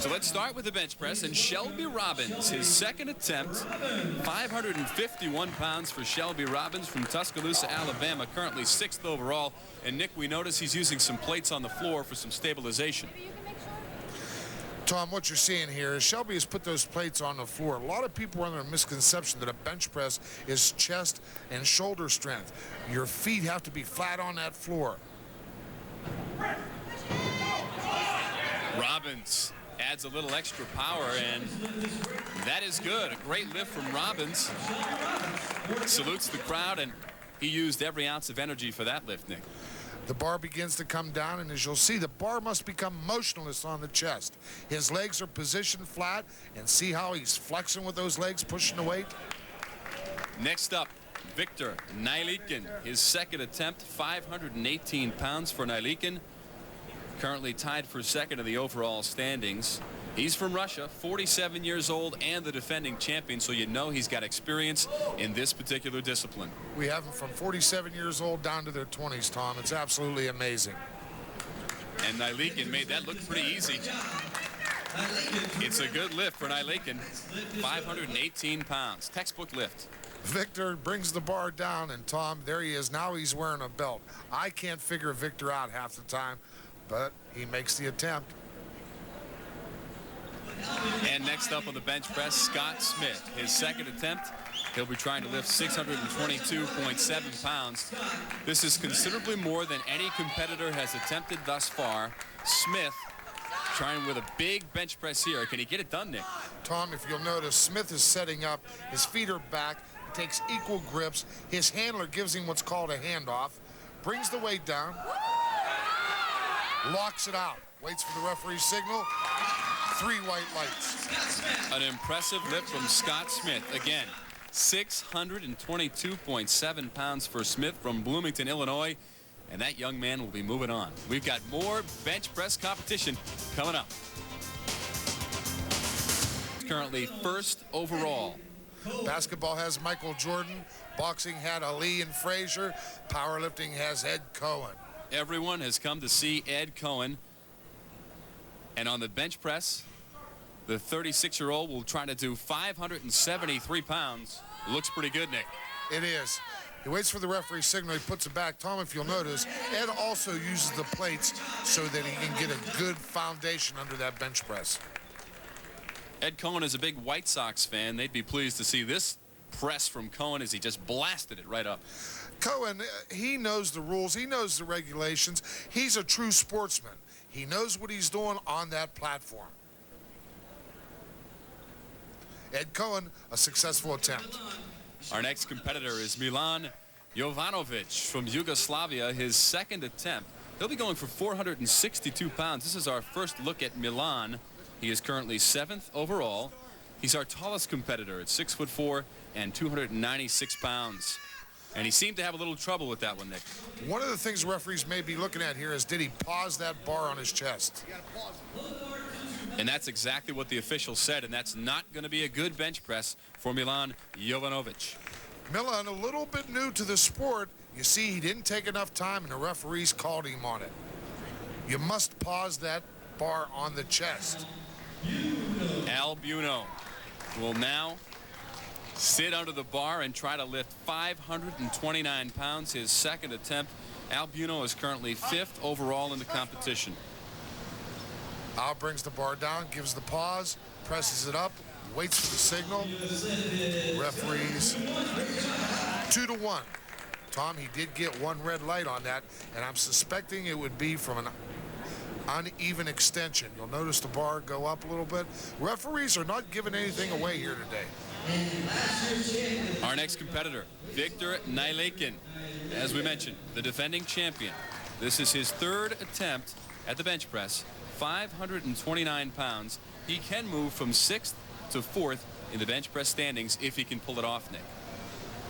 So let's start with the bench press, and Shelby Robbins, his second attempt, 551 pounds for Shelby Robbins from Tuscaloosa, Alabama, currently 6th overall. And Nick, we notice he's using some plates on the floor for some stabilization. Tom, what you're seeing here is Shelby has put those plates on the floor. A lot of people are under a misconception that a bench press is chest and shoulder strength. Your feet have to be flat on that floor. Robbins adds a little extra power, and that is good. A great lift from Robbins. Salutes the crowd, and he used every ounce of energy for that lift, Nick. The bar begins to come down, and as you'll see, the bar must become motionless on the chest. His legs are positioned flat, and see how he's flexing with those legs, pushing the weight? Next up, Victor Nylikin. His second attempt, 518 pounds for Nylikin. Currently tied for second in the overall standings. He's from Russia, 47 years old, and the defending champion, so you know he's got experience in this particular discipline. We have them from 47 years old down to their 20s, Tom. It's absolutely amazing. And Nylikin made that look pretty easy. It's a good lift for Nylikin, 518 pounds, textbook lift. Victor brings the bar down, and Tom, there he is. Now he's wearing a belt. I can't figure Victor out half the time, but he makes the attempt. And next up on the bench press, Scott Smith. His second attempt, he'll be trying to lift 622.7 pounds. This is considerably more than any competitor has attempted thus far. Smith trying with a big bench press here. Can he get it done, Nick? Tom, if you'll notice, Smith is setting up. His feet are back. He takes equal grips. His handler gives him what's called a handoff. Brings the weight down. Locks it out. Waits for the referee's signal. 3 white lights. An impressive lift from Scott Smith. Again, 622.7 pounds for Smith from Bloomington, Illinois. And that young man will be moving on. We've got more bench press competition coming up. Currently first overall. Basketball has Michael Jordan. Boxing had Ali and Frazier. Powerlifting has Ed Coan. Everyone has come to see Ed Coan. And on the bench press, the 36-year-old will try to do 573 pounds. Looks pretty good, Nick. It is. He waits for the referee's signal. He puts it back. Tom, if you'll notice, Ed also uses the plates so that he can get a good foundation under that bench press. Ed Coan is a big White Sox fan. They'd be pleased to see this press from Coan as he just blasted it right up. Coan, he knows the rules. He knows the regulations. He's a true sportsman. He knows what he's doing on that platform. Ed Coan, a successful attempt. Our next competitor is Milan Jovanovic from Yugoslavia. His second attempt. He'll be going for 462 pounds. This is our first look at Milan. He is currently 7th overall. He's our tallest competitor at 6'4" and 296 pounds. And he seemed to have a little trouble with that one, Nick. One of the things referees may be looking at here is, did he pause that bar on his chest? And that's exactly what the official said, and that's not going to be a good bench press for Milan Jovanovic. Milan, a little bit new to the sport. You see, he didn't take enough time, and the referees called him on it. You must pause that bar on the chest. Al Buno will now sit under the bar and try to lift 529 pounds. His second attempt. Al Buno is currently 5th overall in the competition. Al brings the bar down, gives the pause, presses it up, waits for the signal. Referees 2-1. Tom, he did get 1 red light on that, and I'm suspecting it would be from an uneven extension. You'll notice the bar go up a little bit. Referees are not giving anything away here today. Our next competitor, Victor Nylikin. As we mentioned, the defending champion. This is his 3rd attempt at the bench press, 529 pounds. He can move from 6th to 4th in the bench press standings if he can pull it off, Nick.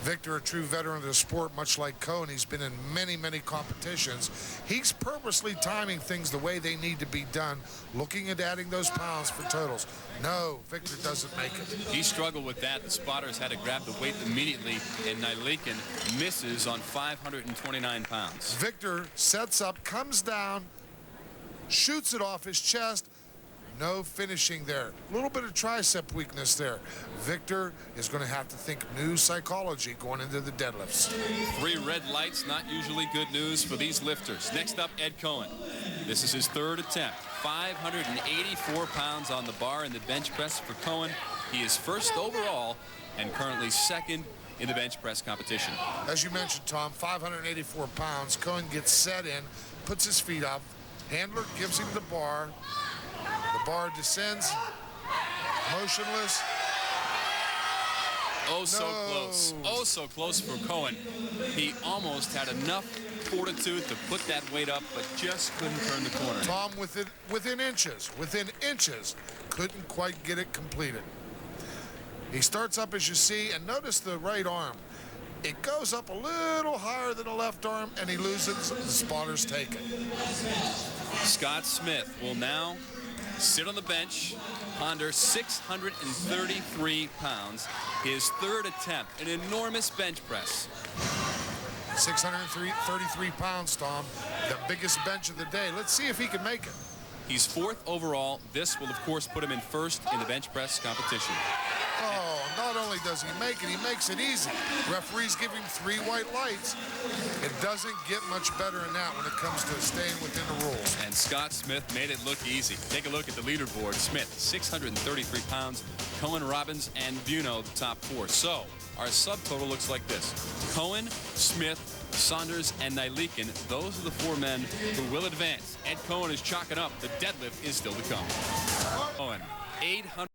Victor, a true veteran of the sport, much like Coan. He's been in many, many competitions. He's purposely timing things the way they need to be done, looking at adding those pounds for totals. No, Victor doesn't make it. He struggled with that. The spotters had to grab the weight immediately, and Nylikin misses on 529 pounds. Victor sets up, comes down, shoots it off his chest. No finishing there. A little bit of tricep weakness there. Victor is going to have to think new psychology going into the deadlifts. 3 red lights, not usually good news for these lifters. Next up, Ed Coan. This is his 3rd attempt. 584 pounds on the bar in the bench press for Coan. He is 1st overall and currently 2nd in the bench press competition. As you mentioned, Tom, 584 pounds. Coan gets set in, puts his feet up. Handler gives him the bar. The bar descends, motionless. Oh, so close. Oh, so close for Coan. He almost had enough fortitude to put that weight up, but just couldn't turn the corner. Tom within inches, couldn't quite get it completed. He starts up, as you see, and notice the right arm. It goes up a little higher than the left arm, and he loses. The spotters take it. Scott Smith will now sit on the bench, ponder 633 pounds. His 3rd attempt, an enormous bench press. 633 pounds, Tom. The biggest bench of the day. Let's see if he can make it. He's 4th overall. This will, of course, put him in 1st in the bench press competition. Oh, not only does he make it, he makes it easy. Referees give him 3 white lights. It doesn't get much better than that when it comes to staying within the rules. And Scott Smith made it look easy. Take a look at the leaderboard. Smith, 633 pounds. Coan, Robbins, and Buno, the top 4. So our subtotal looks like this. Coan, Smith, Saunders, and Nylikin, those are the 4 men who will advance. Ed Coan is chalking up. The deadlift is still to come. Coan, 800.